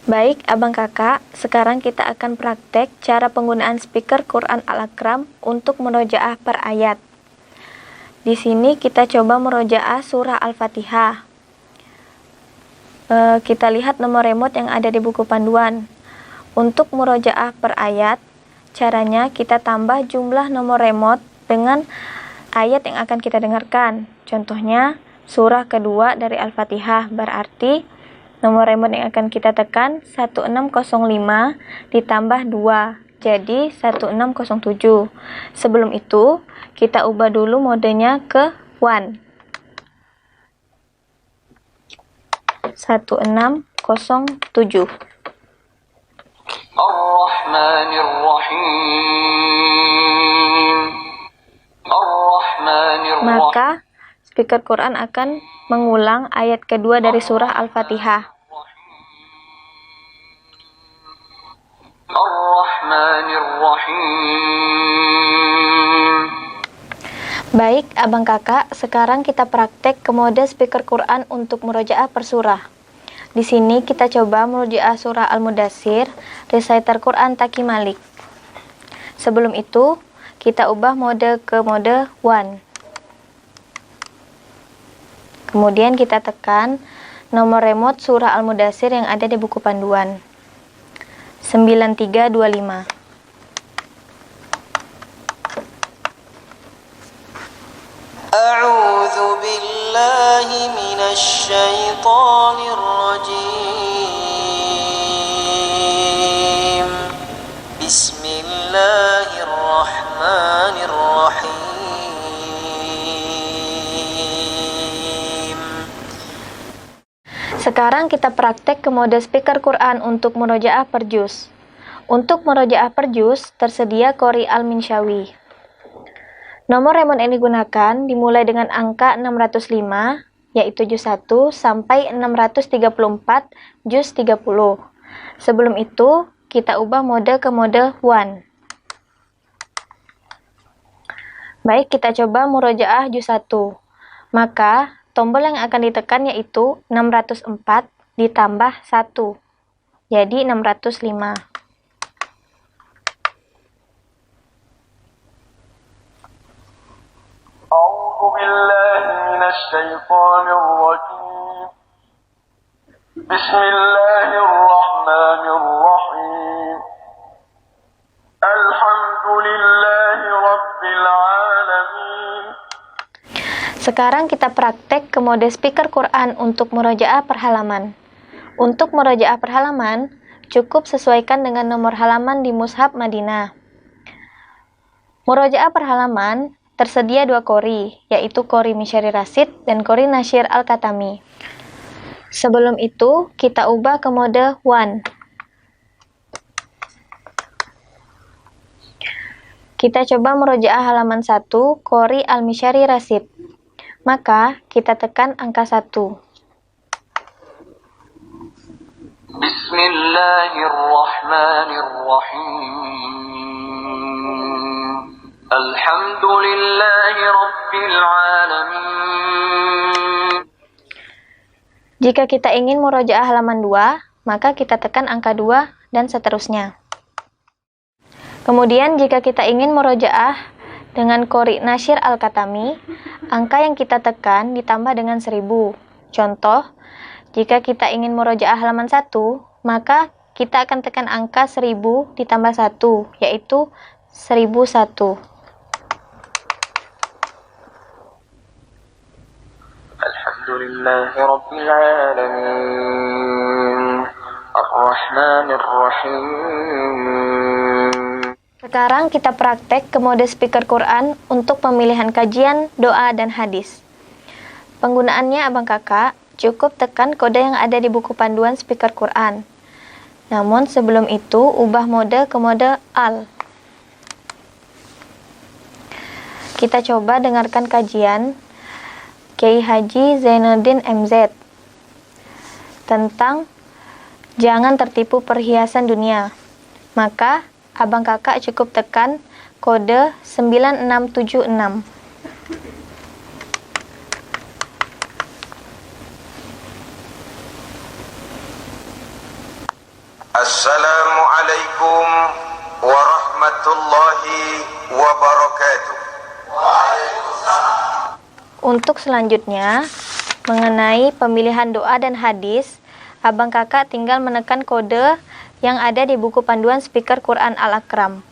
Baik, abang kakak, sekarang kita akan praktek cara penggunaan speaker Quran Al-Akram untuk murojaah per ayat. Di sini kita coba murojaah surah Al-Fatihah. Kita lihat nomor remote yang ada di buku panduan. Untuk murojaah per ayat, caranya kita tambah jumlah nomor remote dengan ayat yang akan kita dengarkan. Contohnya, surah kedua dari Al-Fatihah, berarti nomor remote yang akan kita tekan 1605 ditambah 2, jadi 1607. Sebelum itu, kita ubah dulu modenya ke 1. 1607. Maka speaker Quran akan mengulang ayat kedua dari surah Al-Fatihah. Baik, abang kakak, sekarang kita praktek ke mode speaker Quran untuk murojaah per surah. Di sini kita coba murojaah surah Al-Mudaththir, reciter Quran Taki Malik. Sebelum itu, kita ubah mode ke mode 1. Kemudian kita tekan nomor remote surah Al-Mudaththir yang ada di buku panduan. 9325. A'udzu billahi minasy syaithanir rajim. Bismillahirrahmanirrahim. Sekarang kita praktek ke mode speaker Quran untuk murojaah per juz. Untuk murojaah per juz, tersedia Qori Al-Minshawi. Nomor remote yang digunakan dimulai dengan angka 605, yaitu juz 1, sampai 634, juz 30. Sebelum itu, kita ubah mode ke mode 1. Baik, kita coba murojaah juz 1. Maka, tombol yang akan ditekan yaitu 604 ditambah 1, jadi 605. A'udzu billahi minasy syaithanir rajim. Bismillahirrahmanirrahim. Alhamdulillahi rabbil alamin. Sekarang kita praktek ke mode speaker Quran untuk murojaah per halaman. Untuk murojaah per halaman, cukup sesuaikan dengan nomor halaman di Mushaf Madinah. Murojaah per halaman tersedia 2 qori, yaitu Qori Misyari Rasid dan Qori Nasyir Al-Katami. Sebelum itu, kita ubah ke mode 1. Kita coba murojaah halaman 1, Qori Al-Misyari Rasid. Maka, kita tekan angka 1. Bismillahirrahmanirrahim. Alhamdulillahi rabbil alamin. Jika kita ingin murojaah halaman 2, maka kita tekan angka 2 dan seterusnya. Kemudian jika kita ingin murojaah dengan Qori Nasyir Al-Katami, angka yang kita tekan ditambah dengan 1000. Contoh, jika kita ingin murojaah halaman 1, maka kita akan tekan angka 1000 ditambah 1, yaitu 1001. Alhamdulillahi rabbil alamin. Ar-Rahmanir Rahim. Sekarang kita praktek ke mode speaker Quran untuk pemilihan kajian, doa, dan hadis. Penggunaannya abang kakak, cukup tekan kode yang ada di buku panduan speaker Quran. Namun sebelum itu, ubah mode ke mode Al. Kita coba dengarkan kajian Kiai Haji Zainuddin MZ tentang jangan tertipu perhiasan dunia. Maka, abang kakak cukup tekan kode 9676. warahmatullahi wabarakatuh. Untuk selanjutnya, mengenai pemilihan doa dan hadis, Abang Kakak tinggal menekan kode yang ada di buku panduan speaker Quran Al-Akram.